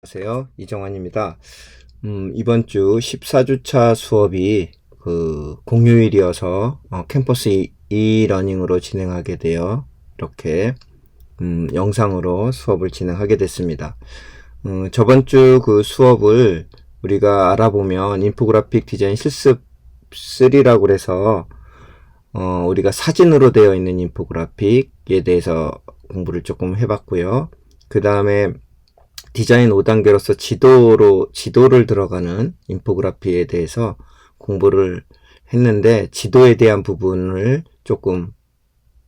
안녕하세요. 이정환입니다. 이번 주 14주차 수업이 공휴일이어서 캠퍼스 이러닝으로 진행하게 되어 이렇게 영상으로 수업을 진행하게 됐습니다. 저번 주 그 수업을 우리가 알아보면 인포그래픽 디자인 실습 3라고 해서 우리가 사진으로 되어 있는 인포그래픽에 대해서 공부를 조금 해봤고요. 그 다음에 디자인 5단계로서 지도를 들어가는 인포그래피에 대해서 공부를 했는데, 지도에 대한 부분을 조금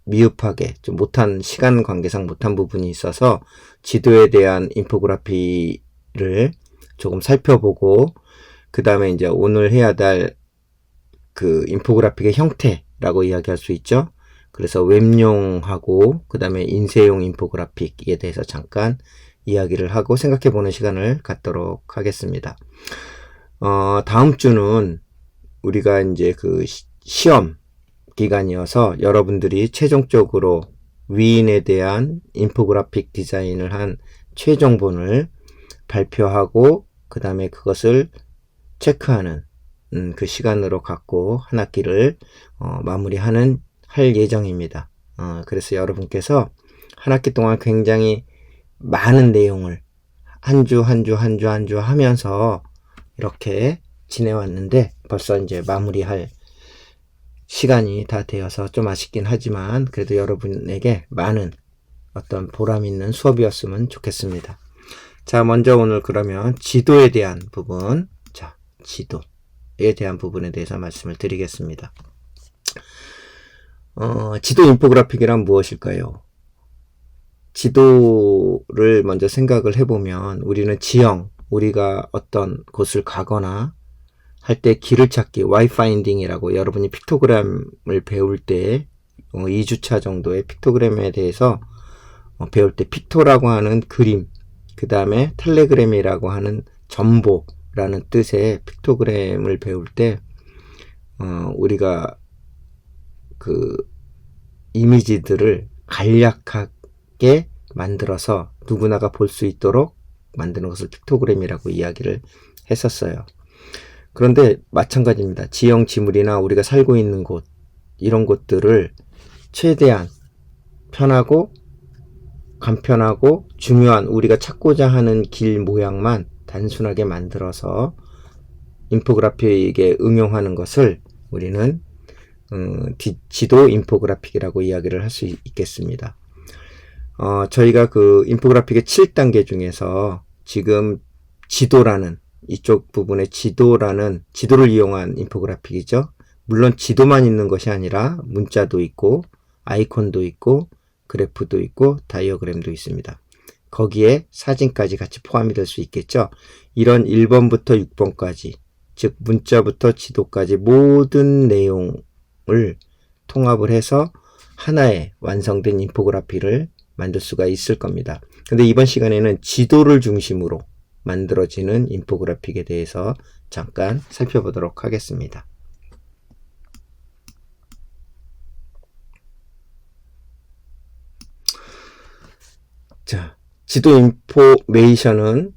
미흡하게, 좀 시간 관계상 못한 부분이 있어서 지도에 대한 인포그래피를 조금 살펴보고, 그 다음에 이제 오늘 해야 될 그 인포그래픽의 형태라고 이야기할 수 있죠. 그래서 웹용하고 그 다음에 인쇄용 인포그래픽에 대해서 잠깐 이야기를 하고 생각해보는 시간을 갖도록 하겠습니다. 다음 주는 우리가 이제 그 시험 기간이어서 여러분들이 최종적으로 위인에 대한 인포그래픽 디자인을 한 최종본을 발표하고 그 다음에 그것을 체크하는 그 시간으로 갖고 한 학기를 할 예정입니다. 그래서 여러분께서 한 학기 동안 굉장히 많은 내용을 한 주 하면서 이렇게 지내왔는데 벌써 이제 마무리할 시간이 다 되어서 좀 아쉽긴 하지만 그래도 여러분에게 많은 어떤 보람 있는 수업이었으면 좋겠습니다. 자, 먼저 오늘 그러면 지도에 대한 부분, 지도에 대한 부분에 대해서 말씀을 드리겠습니다. 지도 인포그래픽이란 무엇일까요? 지도를 먼저 생각을 해보면 우리는 우리가 어떤 곳을 가거나 할 때 길을 찾기, 와이파인딩이라고 여러분이 픽토그램을 배울 때 2주차 정도의 픽토그램에 대해서 배울 때 픽토라고 하는 그림, 그 다음에 텔레그램이라고 하는 전보라는 뜻의 픽토그램을 배울 때 우리가 그 이미지들을 간략하게 만들어서 누구나가 볼 수 있도록 만드는 것을 픽토그램이라고 이야기를 했었어요. 그런데 마찬가지입니다. 지형, 지물이나 우리가 살고 있는 곳, 이런 곳들을 최대한 편하고 간편하고 중요한 우리가 찾고자 하는 길 모양만 단순하게 만들어서 인포그래픽에 응용하는 것을 우리는 지도 인포그래픽이라고 이야기를 할 수 있겠습니다. 저희가 그 인포그래픽의 7단계 중에서 지금 이쪽 부분의 지도를 이용한 인포그래픽이죠. 물론 지도만 있는 것이 아니라 문자도 있고 아이콘도 있고 그래프도 있고 다이어그램도 있습니다. 거기에 사진까지 같이 포함이 될 수 있겠죠. 이런 1번부터 6번까지, 즉 문자부터 지도까지 모든 내용을 통합을 해서 하나의 완성된 인포그래피를 만들 수가 있을 겁니다. 근데 이번 시간에는 지도를 중심으로 만들어지는 인포그래픽에 대해서 잠깐 살펴보도록 하겠습니다. 자, 지도 인포메이션은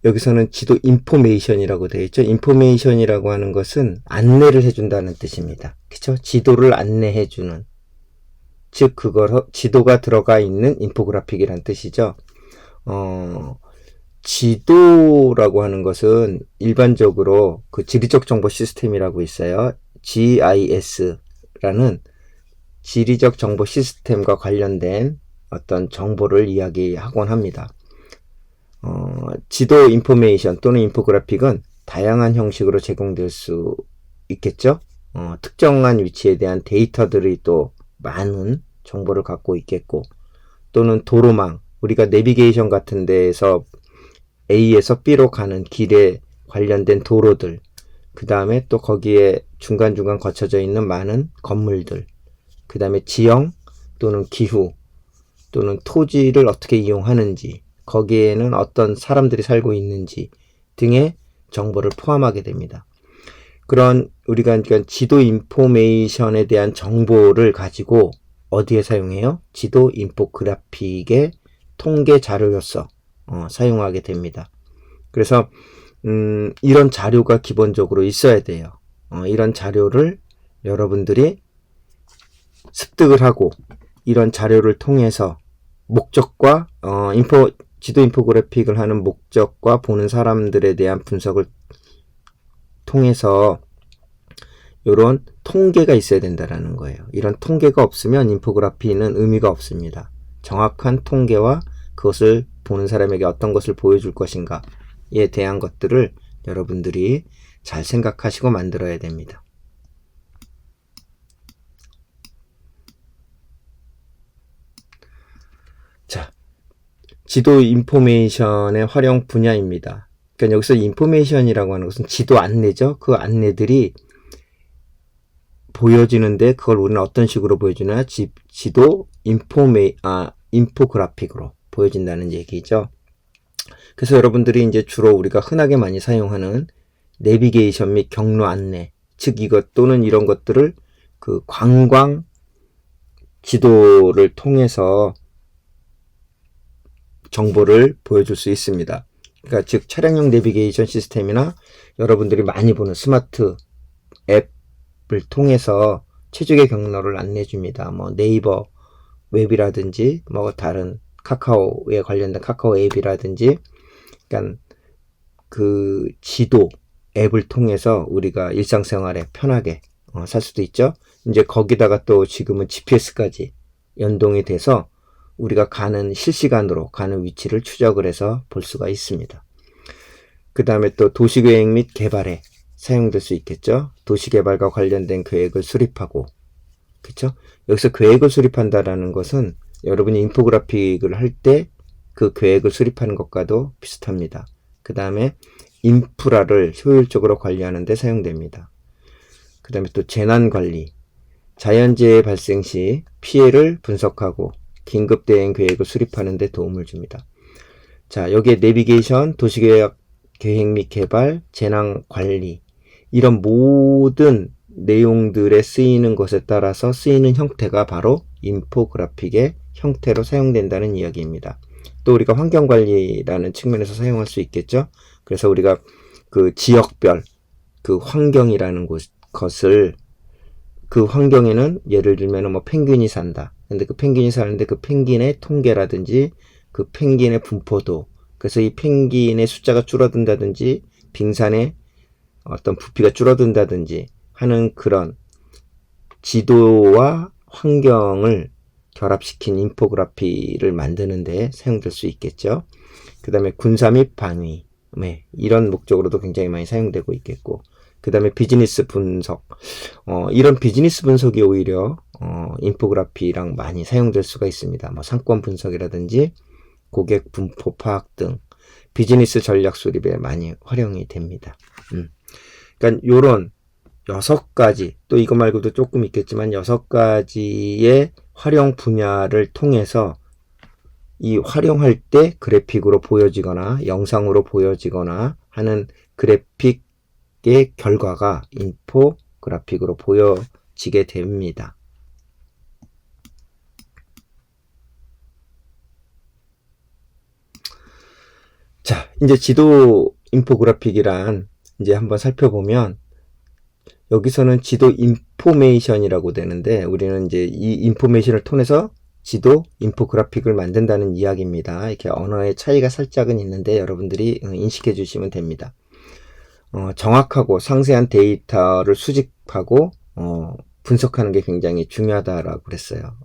여기서는 지도 인포메이션이라고 되어 있죠. 인포메이션이라고 하는 것은 안내를 해준다는 뜻입니다. 그렇죠? 지도를 안내해주는, 즉 지도가 들어가 있는 인포그래픽이란 뜻이죠. 지도라고 하는 것은 일반적으로 그 지리적 정보 시스템이라고 있어요. GIS라는 지리적 정보 시스템과 관련된 어떤 정보를 이야기하곤 합니다. 지도 인포메이션 또는 인포그래픽은 다양한 형식으로 제공될 수 있겠죠. 특정한 위치에 대한 데이터들이 또 많은 정보를 갖고 있겠고, 또는 도로망, 우리가 내비게이션 같은 데에서 A에서 B로 가는 길에 관련된 도로들, 그 다음에 또 거기에 중간중간 거쳐져 있는 많은 건물들, 그 다음에 지형 또는 기후 또는 토지를 어떻게 이용하는지, 거기에는 어떤 사람들이 살고 있는지 등의 정보를 포함하게 됩니다. 그런 우리가 지도 인포메이션에 대한 정보를 가지고 어디에 사용해요? 지도 인포그래픽의 통계 자료로서 사용하게 됩니다. 그래서 이런 자료가 기본적으로 있어야 돼요. 이런 자료를 여러분들이 습득을 하고 이런 자료를 통해서 목적과 지도 인포그래픽을 하는 목적과 보는 사람들에 대한 분석을 통해서 이런 통계가 있어야 된다라는 거예요. 이런 통계가 없으면 인포그래피는 의미가 없습니다. 정확한 통계와 그것을 보는 사람에게 어떤 것을 보여줄 것인가에 대한 것들을 여러분들이 잘 생각하시고 만들어야 됩니다. 자, 지도 인포메이션의 활용 분야입니다. 그러니까 여기서 인포메이션이라고 하는 것은 지도 안내죠. 그 안내들이 보여지는데 그걸 우리는 어떤 식으로 보여주나? 지도 인포그래픽으로 보여진다는 얘기죠. 그래서 여러분들이 이제 주로 우리가 흔하게 많이 사용하는 내비게이션 및 경로 안내, 즉 이것 또는 이런 것들을 그 관광 지도를 통해서 정보를 보여줄 수 있습니다. 그러니까 즉 차량용 내비게이션 시스템이나 여러분들이 많이 보는 스마트 앱을 통해서 최적의 경로를 안내해 줍니다. 뭐 네이버 웹이라든지 뭐 다른 카카오에 관련된 카카오 앱이라든지, 그러니까 그 지도 앱을 통해서 우리가 일상생활에 편하게 살 수도 있죠. 이제 거기다가 또 지금은 GPS까지 연동이 돼서 우리가 실시간으로 가는 위치를 추적을 해서 볼 수가 있습니다. 그 다음에 또 도시계획 및 개발에 사용될 수 있겠죠. 도시개발과 관련된 계획을 수립하고, 그렇죠? 여기서 계획을 수립한다라는 것은 여러분이 인포그래픽을 할 때 그 계획을 수립하는 것과도 비슷합니다. 그 다음에 인프라를 효율적으로 관리하는 데 사용됩니다. 그 다음에 또 재난관리, 자연재해 발생 시 피해를 분석하고 긴급 대응 계획을 수립하는 데 도움을 줍니다. 자, 여기에 내비게이션, 도시계획 및 개발, 재난관리, 이런 모든 내용들에 쓰이는 것에 따라서 쓰이는 형태가 바로 인포그래픽의 형태로 사용된다는 이야기입니다. 또 우리가 환경관리라는 측면에서 사용할 수 있겠죠. 그래서 우리가 그 지역별 그 환경이라는 것을, 그 환경에는 예를 들면 뭐 펭귄이 산다. 근데 그 펭귄이 사는데 그 펭귄의 통계라든지 그 펭귄의 분포도, 그래서 이 펭귄의 숫자가 줄어든다든지 빙산의 어떤 부피가 줄어든다든지 하는 그런 지도와 환경을 결합시킨 인포그래피를 만드는 데 사용될 수 있겠죠. 그 다음에 군사 및 방위, 이런 목적으로도 굉장히 많이 사용되고 있겠고, 그 다음에 비즈니스 분석, 이런 비즈니스 분석이 오히려 인포그래피랑 많이 사용될 수가 있습니다. 뭐 상권 분석이라든지 고객 분포 파악 등 비즈니스 전략 수립에 많이 활용이 됩니다. 그러니까 요런 6가지, 또 이거 말고도 조금 있겠지만 6가지의 활용 분야를 통해서 이 활용할 때 그래픽으로 보여지거나 영상으로 보여지거나 하는 그래픽의 결과가 인포그래픽으로 보여지게 됩니다. 자, 이제 지도 인포그래픽이란 이제 한번 살펴보면, 여기서는 지도 인포메이션이라고 되는데 우리는 이제 이 인포메이션을 통해서 지도 인포그래픽을 만든다는 이야기입니다. 이렇게 언어의 차이가 살짝은 있는데 여러분들이 인식해 주시면 됩니다. 정확하고 상세한 데이터를 수집하고 분석하는 게 굉장히 중요하다라고 그랬어요.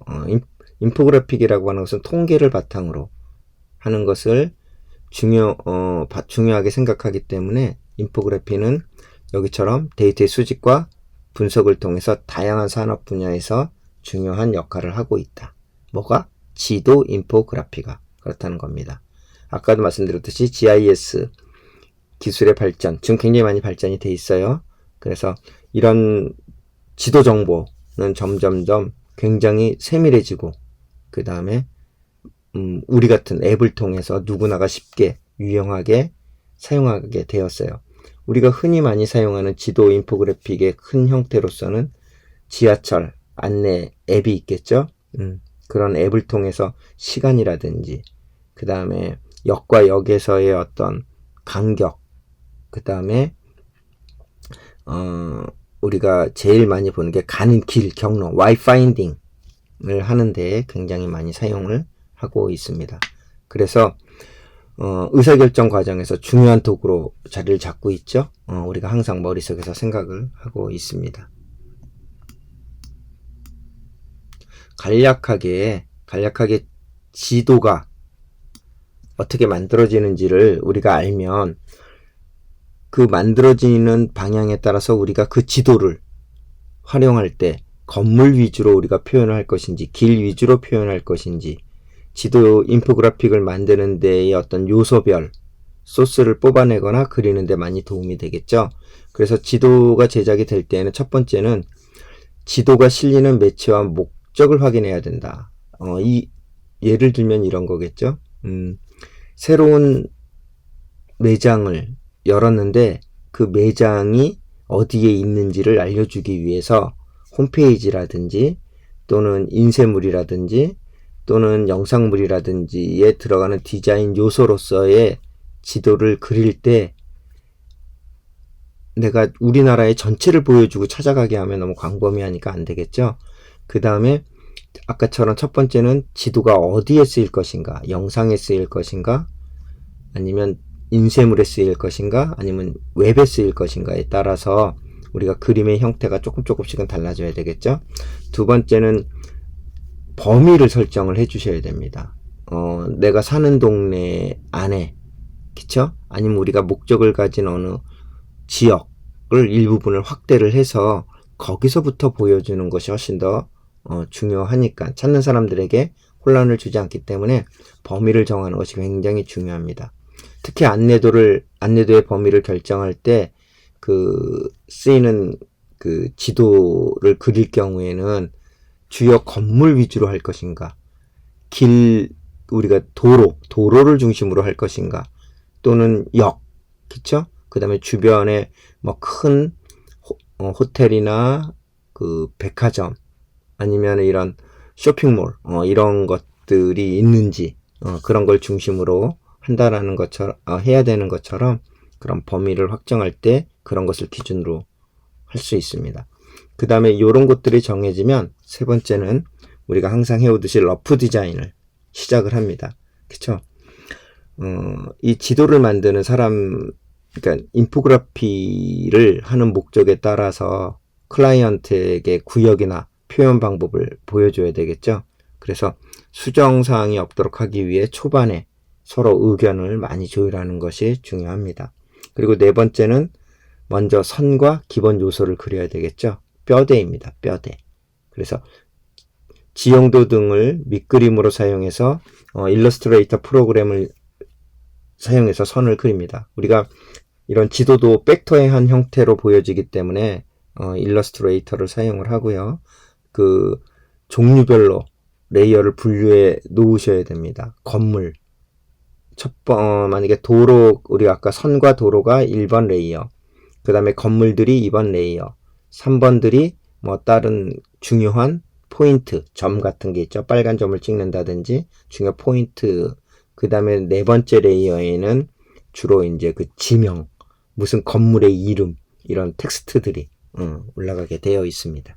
인포그래픽이라고 하는 것은 통계를 바탕으로 하는 것을 중요하게 생각하기 때문에 인포그래피는 여기처럼 데이터의 수집과 분석을 통해서 다양한 산업 분야에서 중요한 역할을 하고 있다. 뭐가? 지도 인포그래피가 그렇다는 겁니다. 아까도 말씀드렸듯이 GIS 기술의 발전, 지금 굉장히 많이 발전이 돼 있어요. 그래서 이런 지도 정보는 점점점 굉장히 세밀해지고, 그 다음에 우리 같은 앱을 통해서 누구나가 쉽게 유용하게 사용하게 되었어요. 우리가 흔히 많이 사용하는 지도 인포그래픽의 큰 형태로서는 지하철 안내 앱이 있겠죠. 그런 앱을 통해서 시간이라든지, 그 다음에 역과 역에서의 어떤 간격, 그 다음에 우리가 제일 많이 보는 게 가는 길, 경로, 와이파인딩을 하는데 굉장히 많이 사용을 하고 있습니다. 그래서 의사결정 과정에서 중요한 도구로 자리를 잡고 있죠. 우리가 항상 머릿속에서 생각을 하고 있습니다. 간략하게 지도가 어떻게 만들어지는지를 우리가 알면 그 만들어지는 방향에 따라서 우리가 그 지도를 활용할 때 건물 위주로 우리가 표현할 것인지 길 위주로 표현할 것인지 지도 인포그래픽을 만드는 데의 어떤 요소별 소스를 뽑아내거나 그리는 데 많이 도움이 되겠죠. 그래서 지도가 제작이 될 때는 첫 번째는 지도가 실리는 매체와 목적을 확인해야 된다. 예를 들면 이런 거겠죠. 새로운 매장을 열었는데 그 매장이 어디에 있는지를 알려주기 위해서 홈페이지라든지 또는 인쇄물이라든지 또는 영상물이라든지에 들어가는 디자인 요소로서의 지도를 그릴 때 내가 우리나라의 전체를 보여주고 찾아가게 하면 너무 광범위하니까 안 되겠죠. 그 다음에 아까처럼 첫 번째는 지도가 어디에 쓰일 것인가, 영상에 쓰일 것인가, 아니면 인쇄물에 쓰일 것인가, 아니면 웹에 쓰일 것인가에 따라서 우리가 그림의 형태가 조금씩은 달라져야 되겠죠. 두 번째는 범위를 설정을 해 주셔야 됩니다. 내가 사는 동네 안에, 그쵸? 아니면 우리가 목적을 가진 어느 지역을 일부분을 확대를 해서 거기서부터 보여주는 것이 훨씬 더 중요하니까 찾는 사람들에게 혼란을 주지 않기 때문에 범위를 정하는 것이 굉장히 중요합니다. 특히 안내도의 범위를 결정할 때 쓰이는 그 지도를 그릴 경우에는 주요 건물 위주로 할 것인가, 우리가 도로를 중심으로 할 것인가, 또는 역, 그쵸? 그 다음에 주변에 큰 호텔이나 백화점, 아니면 이런 쇼핑몰, 이런 것들이 있는지, 그런 걸 중심으로 한다라는 것처럼, 해야 되는 것처럼 그런 범위를 확정할 때 그런 것을 기준으로 할 수 있습니다. 그 다음에 이런 것들이 정해지면 세 번째는 우리가 항상 해오듯이 러프 디자인을 시작을 합니다. 그쵸? 이 지도를 만드는 사람, 그러니까 인포그래피를 하는 목적에 따라서 클라이언트에게 구역이나 표현 방법을 보여줘야 되겠죠. 그래서 수정사항이 없도록 하기 위해 초반에 서로 의견을 많이 조율하는 것이 중요합니다. 그리고 네 번째는 먼저 선과 기본 요소를 그려야 되겠죠. 뼈대입니다. 뼈대. 그래서 지형도 등을 밑그림으로 사용해서 일러스트레이터 프로그램을 사용해서 선을 그립니다. 우리가 이런 지도도 벡터의 한 형태로 보여지기 때문에 일러스트레이터를 사용을 하고요. 그 종류별로 레이어를 분류해 놓으셔야 됩니다. 건물, 만약에 도로, 우리가 아까 선과 도로가 1번 레이어, 그 다음에 건물들이 2번 레이어, 3번들이 다른 중요한 포인트, 점 같은 게 있죠. 빨간 점을 찍는다든지 중요 포인트, 그 다음에 네 번째 레이어에는 주로 이제 그 지명, 무슨 건물의 이름, 이런 텍스트들이 올라가게 되어 있습니다.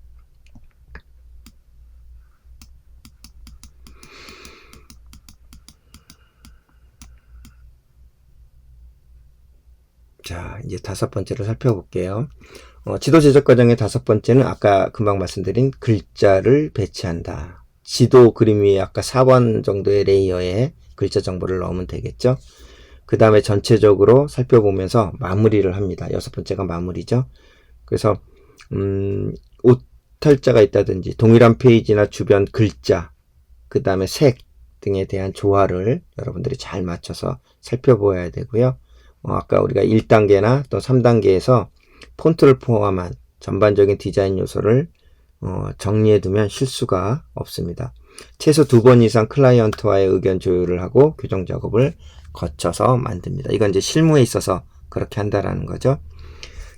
자, 이제 다섯 번째로 살펴볼게요. 지도 제작 과정의 다섯 번째는 아까 금방 말씀드린 글자를 배치한다. 지도 그림 위에 아까 4번 정도의 레이어에 글자 정보를 넣으면 되겠죠. 그 다음에 전체적으로 살펴보면서 마무리를 합니다. 여섯 번째가 마무리죠. 그래서 오탈자가 있다든지 동일한 페이지나 주변 글자, 그 다음에 색 등에 대한 조화를 여러분들이 잘 맞춰서 살펴보아야 되고요. 아까 우리가 1단계나 또 3단계에서 폰트를 포함한 전반적인 디자인 요소를 정리해두면 실수가 없습니다. 최소 2번 이상 클라이언트와의 의견 조율을 하고 교정 작업을 거쳐서 만듭니다. 이건 이제 실무에 있어서 그렇게 한다라는 거죠.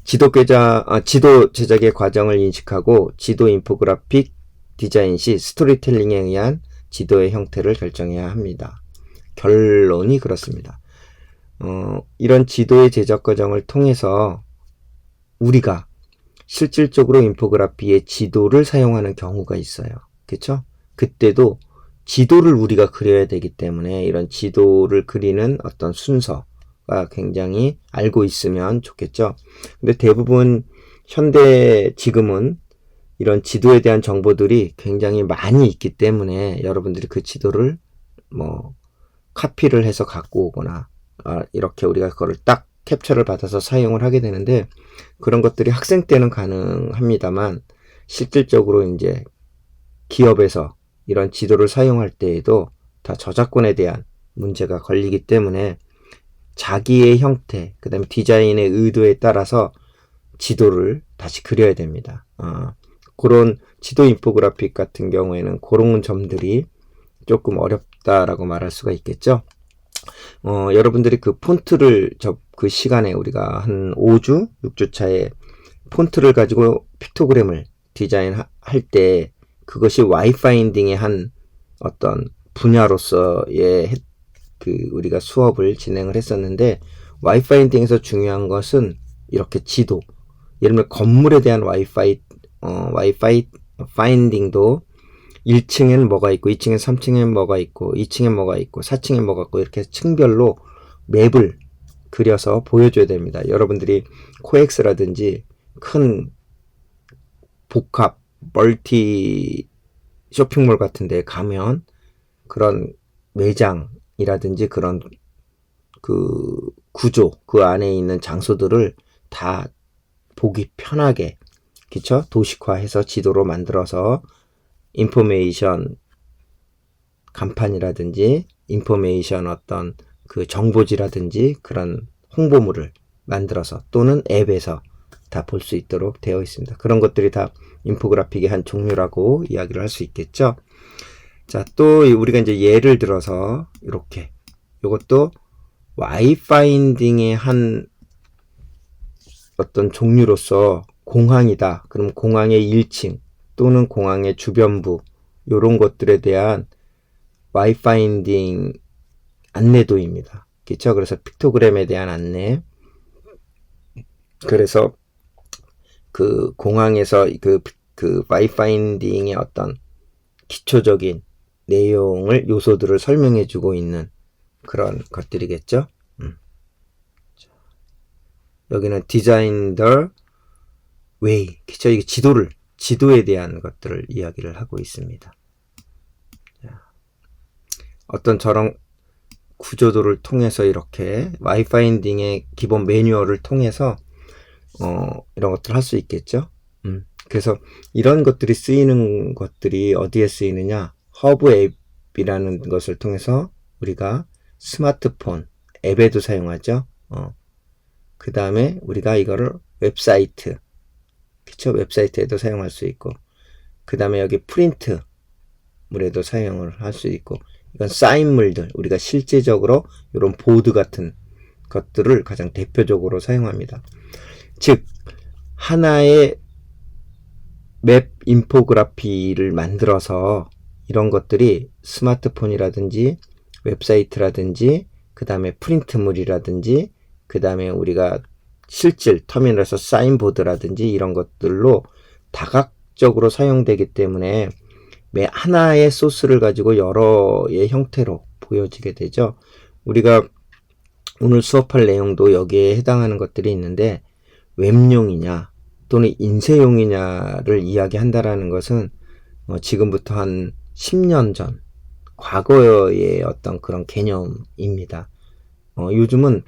지도 제작의 과정을 인식하고 지도 인포그래픽 디자인 시 스토리텔링에 의한 지도의 형태를 결정해야 합니다. 결론이 그렇습니다. 이런 지도의 제작 과정을 통해서 우리가 실질적으로 인포그래피의 지도를 사용하는 경우가 있어요. 그렇죠? 그때도 지도를 우리가 그려야 되기 때문에 이런 지도를 그리는 어떤 순서가 굉장히 알고 있으면 좋겠죠. 근데 대부분 지금은 이런 지도에 대한 정보들이 굉장히 많이 있기 때문에 여러분들이 그 지도를 카피를 해서 갖고 오거나 이렇게 우리가 그거를 딱 캡처를 받아서 사용을 하게 되는데, 그런 것들이 학생 때는 가능합니다만 실질적으로 이제 기업에서 이런 지도를 사용할 때에도 다 저작권에 대한 문제가 걸리기 때문에 자기의 형태, 그 다음에 디자인의 의도에 따라서 지도를 다시 그려야 됩니다. 그런 지도 인포그래픽 같은 경우에는 그런 점들이 조금 어렵다라고 말할 수가 있겠죠. 여러분들이 그 폰트를 그 시간에 우리가 한 5주, 6주 차에 폰트를 가지고 픽토그램을 디자인할 때 그것이 와이파인딩의 한 어떤 분야로서의 우리가 수업을 진행을 했었는데, 와이파인딩에서 중요한 것은 이렇게 지도, 예를 들면 건물에 대한 와이파인딩도 1층에는 뭐가 있고 2층에 3층에 뭐가 있고 2층에 뭐가 있고 4층에 뭐가 있고 이렇게 층별로 맵을 그려서 보여줘야 됩니다. 여러분들이 코엑스라든지 큰 복합 멀티 쇼핑몰 같은 데 가면 그런 매장이라든지 그런 그 구조, 그 안에 있는 장소들을 다 보기 편하게, 그쵸? 도식화해서 지도로 만들어서 인포메이션 간판이라든지 인포메이션 어떤 그 정보지라든지 그런 홍보물을 만들어서 또는 앱에서 다 볼 수 있도록 되어 있습니다. 그런 것들이 다 인포그래픽의 한 종류라고 이야기를 할 수 있겠죠. 자, 또 우리가 이제 예를 들어서 이렇게, 이것도 와이파인딩의 한 어떤 종류로서 공항이다. 그럼 공항의 1층 또는 공항의 주변부, 이런 것들에 대한 와이파인딩 안내도입니다. 그렇죠? 그래서 픽토그램에 대한 안내. 그래서 그 공항에서 그 와이파인딩의 어떤 기초적인 내용을, 요소들을 설명해 주고 있는 그런 것들이겠죠. 여기는 디자인 더 웨이, 그쵸? 이게 지도에 대한 것들을 이야기를 하고 있습니다. 어떤 저런 구조도를 통해서 이렇게 와이파인딩의 기본 매뉴얼을 통해서 이런 것들을 할 수 있겠죠. 그래서 이런 것들이 쓰이는 것들이 어디에 쓰이느냐, 허브 앱이라는 것을 통해서 우리가 스마트폰 앱에도 사용하죠. 그 다음에 우리가 이거를 웹사이트, 그쵸? 웹사이트에도 사용할 수 있고, 그 다음에 여기 프린트물에도 사용을 할 수 있고, 이건 사인물들, 우리가 실제적으로 이런 보드 같은 것들을 가장 대표적으로 사용합니다. 즉, 하나의 맵 인포그래피를 만들어서 이런 것들이 스마트폰이라든지 웹사이트라든지 그 다음에 프린트물이라든지 그 다음에 우리가 실질 터미널에서 사인보드라든지 이런 것들로 다각적으로 사용되기 때문에 매 하나의 소스를 가지고 여러의 형태로 보여지게 되죠. 우리가 오늘 수업할 내용도 여기에 해당하는 것들이 있는데, 웹용이냐 또는 인쇄용이냐를 이야기한다라는 것은 지금부터 한 10년 전 과거의 어떤 그런 개념입니다. 요즘은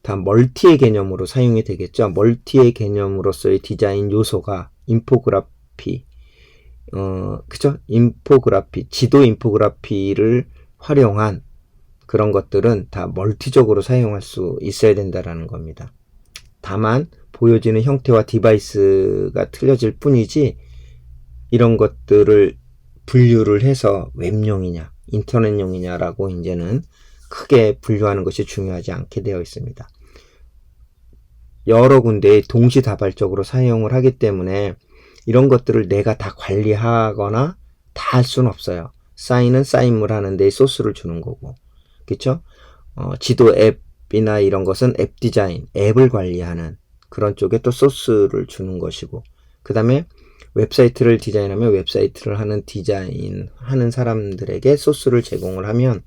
다 멀티의 개념으로 사용이 되겠죠. 멀티의 개념으로서의 디자인 요소가 인포그래피, 그죠? 인포그래피, 지도 인포그래피를 활용한 그런 것들은 다 멀티적으로 사용할 수 있어야 된다라는 겁니다. 다만 보여지는 형태와 디바이스가 틀려질 뿐이지, 이런 것들을 분류를 해서 웹용이냐 인터넷용이냐라고 이제는 크게 분류하는 것이 중요하지 않게 되어 있습니다. 여러 군데에 동시다발적으로 사용을 하기 때문에 이런 것들을 내가 다 관리하거나 다 할 수는 없어요. 사인은 사인물 하는 데 소스를 주는 거고, 그쵸? 지도 앱이나 이런 것은 앱 디자인, 앱을 관리하는 그런 쪽에 또 소스를 주는 것이고, 그 다음에 웹사이트를 디자인하면 웹사이트를 하는 디자인하는 사람들에게 소스를 제공을 하면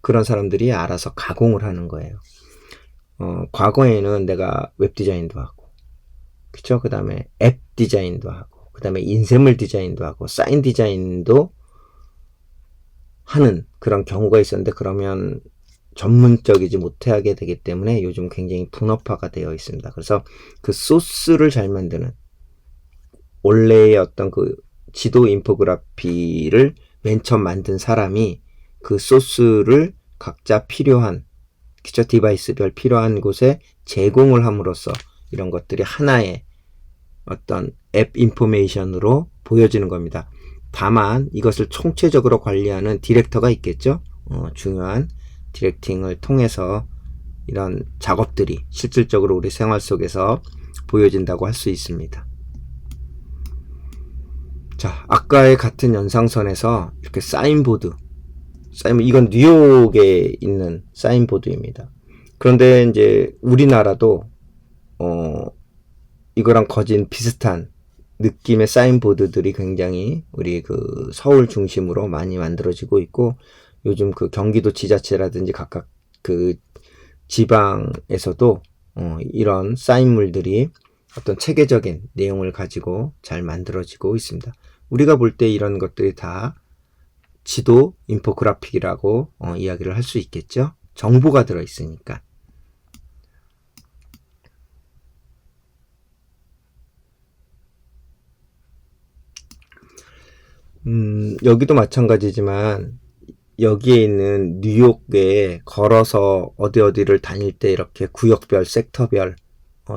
그런 사람들이 알아서 가공을 하는 거예요. 과거에는 내가 웹 디자인도 하고, 그쵸? 그 다음에 앱 디자인도 하고, 그 다음에 인쇄물 디자인도 하고, 사인 디자인도 하는 그런 경우가 있었는데, 그러면 전문적이지 못하게 되기 때문에 요즘 굉장히 분업화가 되어 있습니다. 그래서 그 소스를 잘 만드는, 원래의 어떤 그 지도 인포그래피를 맨 처음 만든 사람이 그 소스를 각자 필요한, 그쵸? 디바이스별 필요한 곳에 제공을 함으로써 이런 것들이 하나의 어떤 앱 인포메이션으로 보여지는 겁니다. 다만 이것을 총체적으로 관리하는 디렉터가 있겠죠. 중요한 디렉팅을 통해서 이런 작업들이 실질적으로 우리 생활 속에서 보여진다고 할 수 있습니다. 자, 아까의 같은 연상선에서 이렇게 사인보드, 이건 뉴욕에 있는 사인보드입니다. 그런데 이제 우리나라도 이거랑 거진 비슷한 느낌의 사인보드들이 굉장히 우리 그 서울 중심으로 많이 만들어지고 있고, 요즘 그 경기도 지자체라든지 각각 그 지방에서도 이런 사인물들이 어떤 체계적인 내용을 가지고 잘 만들어지고 있습니다. 우리가 볼 때 이런 것들이 다 지도 인포그래픽이라고 이야기를 할 수 있겠죠. 정보가 들어있으니까. 여기도 마찬가지지만 여기에 있는 뉴욕에 걸어서 어디를 다닐 때 이렇게 구역별, 섹터별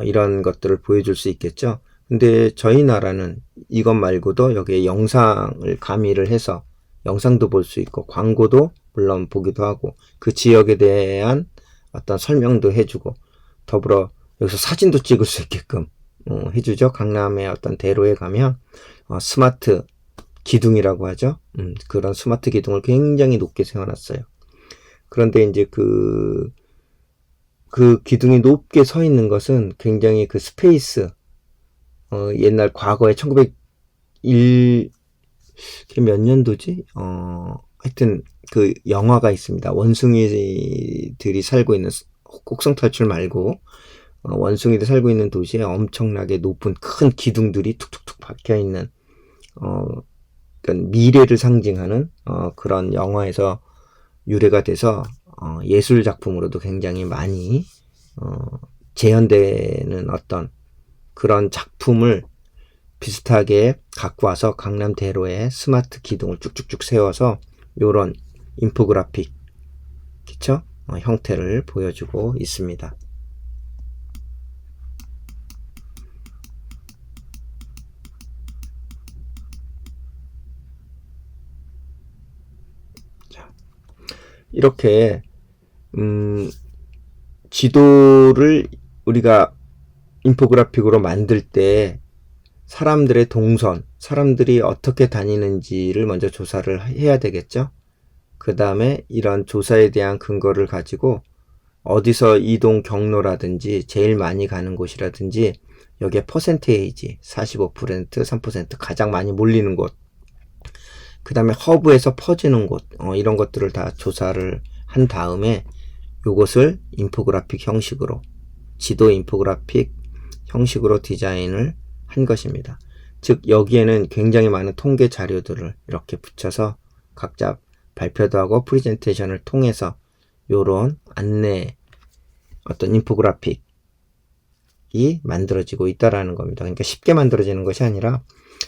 이런 것들을 보여줄 수 있겠죠. 근데 저희 나라는 이것 말고도 여기에 영상을 가미를 해서 영상도 볼 수 있고 광고도 물론 보기도 하고 그 지역에 대한 어떤 설명도 해주고 더불어 여기서 사진도 찍을 수 있게끔 해주죠. 강남의 어떤 대로에 가면 스마트 기둥이라고 하죠. 그런 스마트 기둥을 굉장히 높게 세워놨어요. 그런데 이제 그 기둥이 높게 서 있는 것은 굉장히 그 스페이스, 옛날 과거에 1901, 몇 년도지? 하여튼 그 영화가 있습니다. 원숭이들이 살고 있는, 곡성 탈출 말고, 원숭이들이 살고 있는 도시에 엄청나게 높은 큰 기둥들이 툭툭툭 박혀 있는, 그러니까 미래를 상징하는 그런 영화에서 유래가 돼서 예술 작품으로도 굉장히 많이 재현되는 어떤 그런 작품을 비슷하게 갖고 와서 강남 대로에 스마트 기둥을 쭉쭉쭉 세워서 요런 인포그래픽, 그쵸? 형태를 보여주고 있습니다. 이렇게 지도를 우리가 인포그래픽으로 만들 때 사람들의 동선, 사람들이 어떻게 다니는지를 먼저 조사를 해야 되겠죠. 그 다음에 이런 조사에 대한 근거를 가지고 어디서 이동 경로라든지 제일 많이 가는 곳이라든지 여기에 퍼센테이지 45%, 3% 가장 많이 몰리는 곳, 그 다음에 허브에서 퍼지는 곳, 이런 것들을 다 조사를 한 다음에 요것을 인포그래픽 형식으로, 지도 인포그래픽 형식으로 디자인을 한 것입니다. 즉 여기에는 굉장히 많은 통계 자료들을 이렇게 붙여서 각자 발표도 하고 프레젠테이션을 통해서 요런 안내 어떤 인포그래픽이 만들어지고 있다라는 겁니다. 그러니까 쉽게 만들어지는 것이 아니라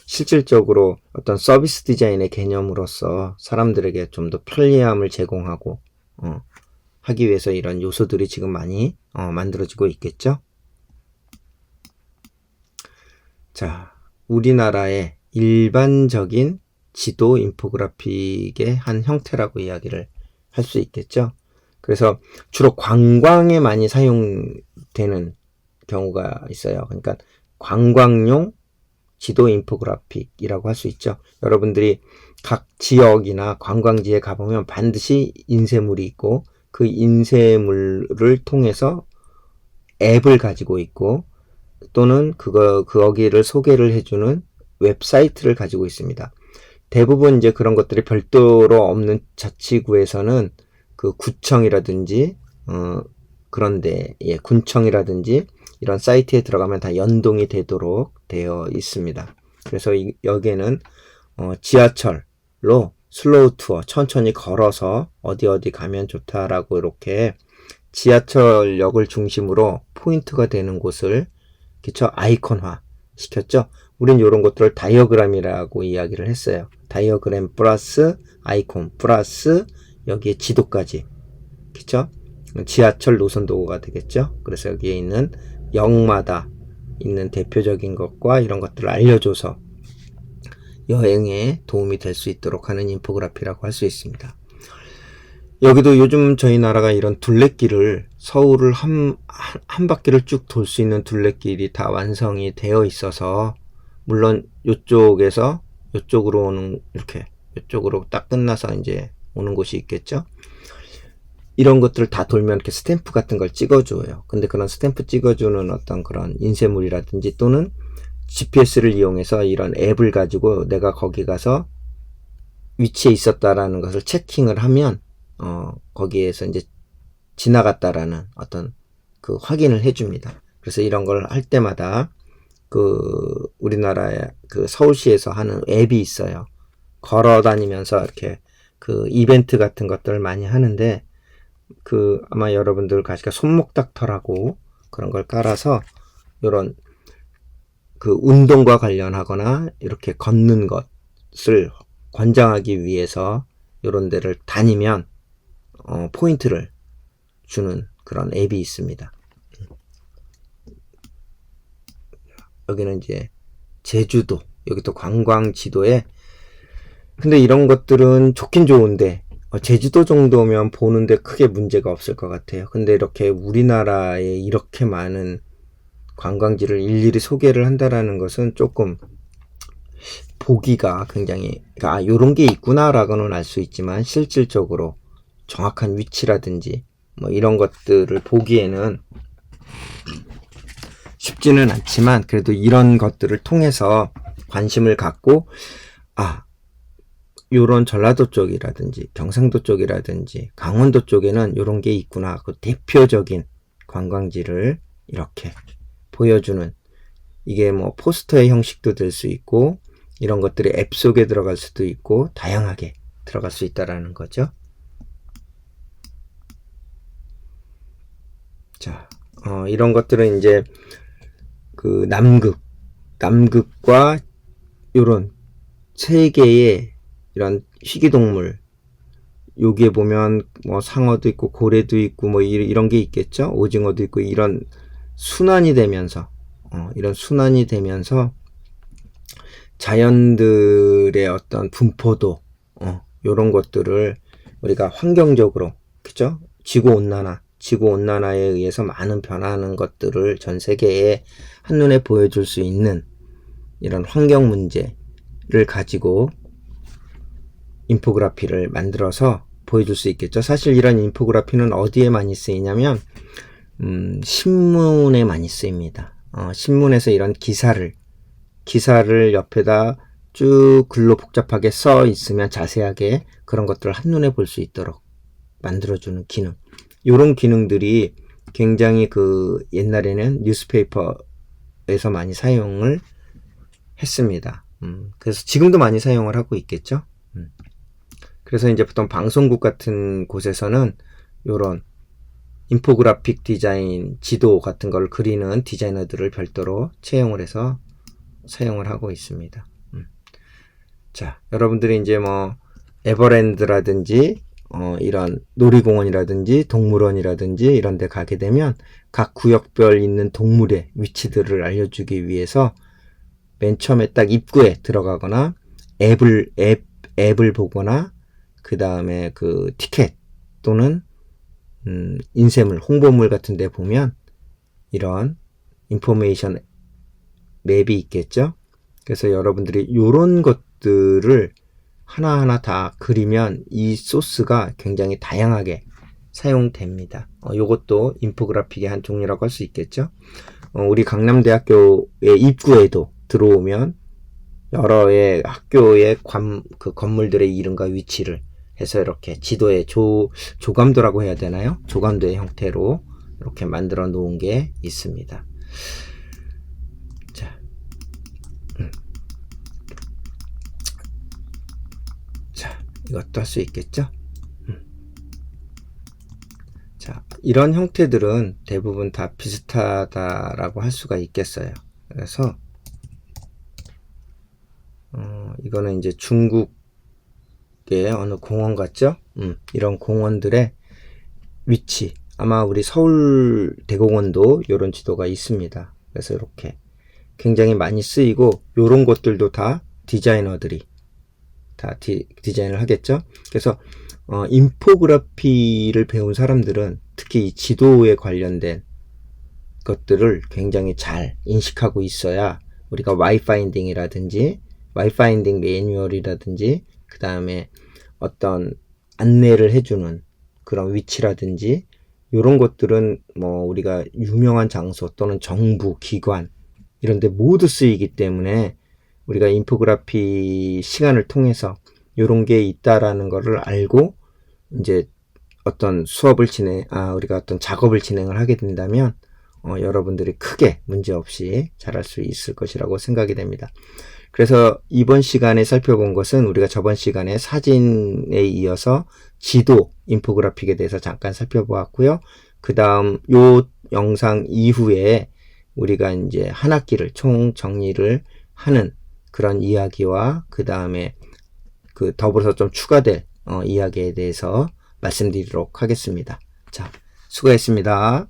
실질적으로 어떤 서비스 디자인의 개념으로서 사람들에게 좀 더 편리함을 제공하고 하기 위해서 이런 요소들이 지금 많이 만들어지고 있겠죠. 자, 우리나라의 일반적인 지도 인포그래픽의 한 형태라고 이야기를 할 수 있겠죠. 그래서 주로 관광에 많이 사용되는 경우가 있어요. 그러니까 관광용 지도 인포그래픽이라고 할 수 있죠. 여러분들이 각 지역이나 관광지에 가보면 반드시 인쇄물이 있고 그 인쇄물을 통해서 앱을 가지고 있고 또는 거기를 소개를 해주는 웹사이트를 가지고 있습니다. 대부분 이제 그런 것들이 별도로 없는 자치구에서는 그 구청이라든지 그런데 군청이라든지 이런 사이트에 들어가면 다 연동이 되도록 되어 있습니다. 그래서 여기에는 지하철로 슬로우 투어 천천히 걸어서 어디 가면 좋다라고 이렇게 지하철역을 중심으로 포인트가 되는 곳을 그쵸 아이콘화 시켰죠. 우린 이런 것들을 다이어그램이라고 이야기를 했어요. 다이어그램 플러스 아이콘 플러스 여기에 지도까지 그쵸? 지하철 노선 도구가 되겠죠. 그래서 여기에 있는 역마다 있는 대표적인 것과 이런 것들을 알려줘서 여행에 도움이 될 수 있도록 하는 인포그래피라고 할 수 있습니다. 여기도 요즘 저희 나라가 이런 둘레길을 서울을 한 바퀴를 쭉 돌 수 있는 둘레길이 다 완성이 되어 있어서 물론 이쪽에서 이쪽으로 오는 이렇게 이쪽으로 딱 끝나서 이제 오는 곳이 있겠죠. 이런 것들을 다 돌면 이렇게 스탬프 같은 걸 찍어줘요. 근데 그런 스탬프 찍어주는 어떤 그런 인쇄물이라든지 또는 GPS를 이용해서 이런 앱을 가지고 내가 거기 가서 위치에 있었다라는 것을 체킹을 하면 거기에서 이제 지나갔다라는 어떤 그 확인을 해줍니다. 그래서 이런 걸 할 때마다 그 우리나라의 그 서울시에서 하는 앱이 있어요. 걸어 다니면서 이렇게 그 이벤트 같은 것들을 많이 하는데 그 아마 여러분들 가시가 손목닥터라고 그런 걸 깔아서 이런 그 운동과 관련하거나 이렇게 걷는 것을 권장하기 위해서 이런 데를 다니면 포인트를 주는 그런 앱이 있습니다. 여기는 이제 제주도, 여기 또 관광지도에 근데 이런 것들은 좋긴 좋은데 제주도 정도면 보는데 크게 문제가 없을 것 같아요. 근데 이렇게 우리나라에 이렇게 많은 관광지를 일일이 소개를 한다라는 것은 조금 보기가 굉장히 요런 게 있구나라고는 알 수 있지만 실질적으로 정확한 위치라든지 뭐 이런 것들을 보기에는 쉽지는 않지만 그래도 이런 것들을 통해서 관심을 갖고 요런 전라도 쪽이라든지 경상도 쪽이라든지 강원도 쪽에는 요런 게 있구나 그 대표적인 관광지를 이렇게 보여주는 이게 뭐 포스터의 형식도 될 수 있고 이런 것들이 앱 속에 들어갈 수도 있고 다양하게 들어갈 수 있다라는 거죠. 자, 이런 것들은 이제 그 남극과 요런 세 개의 이런 희귀동물 여기에 보면 뭐 상어도 있고 고래도 있고 뭐 이런 게 있겠죠. 오징어도 있고 이런 순환이 되면서 자연들의 어떤 분포도 요런 것들을 우리가 환경적으로 그죠? 지구 온난화에 의해서 많은 변화하는 것들을 전 세계에 한눈에 보여줄 수 있는 이런 환경 문제를 가지고 인포그래피를 만들어서 보여줄 수 있겠죠. 사실 이런 인포그래피는 어디에 많이 쓰이냐면 신문에 많이 쓰입니다. 신문에서 이런 기사를 옆에다 쭉 글로 복잡하게 써 있으면 자세하게 그런 것들을 한눈에 볼 수 있도록 만들어주는 기능. 이런 기능들이 굉장히 그 옛날에는 뉴스페이퍼에서 많이 사용을 했습니다. 그래서 지금도 많이 사용을 하고 있겠죠. 그래서 이제 보통 방송국 같은 곳에서는 이런 인포그래픽 디자인 지도 같은 걸 그리는 디자이너들을 별도로 채용을 해서 사용을 하고 있습니다. 자, 여러분들이 이제 뭐 에버랜드라든지 이런 놀이공원이라든지 동물원이라든지 이런 데 가게 되면 각 구역별 있는 동물의 위치들을 알려주기 위해서 맨 처음에 딱 입구에 들어가거나 앱을 보거나 그 다음에 그 티켓 또는 인쇄물, 홍보물 같은 데 보면 이런 인포메이션 맵이 있겠죠. 그래서 여러분들이 이런 것들을 하나하나 다 그리면 이 소스가 굉장히 다양하게 사용됩니다. 요것도 인포그래픽의 한 종류라고 할 수 있겠죠. 우리 강남대학교의 입구에도 들어오면 여러의 학교의 그 건물들의 이름과 위치를 해서 이렇게 지도의 조감도라고 해야 되나요? 조감도의 형태로 이렇게 만들어 놓은 게 있습니다. 자, 이것도 할 수 있겠죠? 자, 이런 형태들은 대부분 다 비슷하다라고 할 수가 있겠어요. 그래서 이거는 이제 중국의 어느 공원 같죠? 이런 공원들의 위치, 아마 우리 서울대공원도 이런 지도가 있습니다. 그래서 이렇게 굉장히 많이 쓰이고, 이런 것들도 다 디자이너들이 다 디자인을 하겠죠. 그래서 인포그래피를 배운 사람들은 특히 이 지도에 관련된 것들을 굉장히 잘 인식하고 있어야 우리가 와이파인딩이라든지 와이파인딩 매뉴얼이라든지 그 다음에 어떤 안내를 해주는 그런 위치라든지 이런 것들은 뭐 우리가 유명한 장소 또는 정부 기관 이런 데 모두 쓰이기 때문에 우리가 인포그래피 시간을 통해서 이런 게 있다라는 거를 알고 이제 어떤 수업을 우리가 어떤 작업을 진행을 하게 된다면 여러분들이 크게 문제없이 잘할 수 있을 것이라고 생각이 됩니다. 그래서 이번 시간에 살펴본 것은 우리가 저번 시간에 사진에 이어서 지도 인포그래픽에 대해서 잠깐 살펴보았고요. 그 다음 요 영상 이후에 우리가 이제 한 학기를 총 정리를 하는 그런 이야기와 그 다음에 그 더불어서 좀 추가될 이야기에 대해서 말씀드리도록 하겠습니다. 자, 수고했습니다.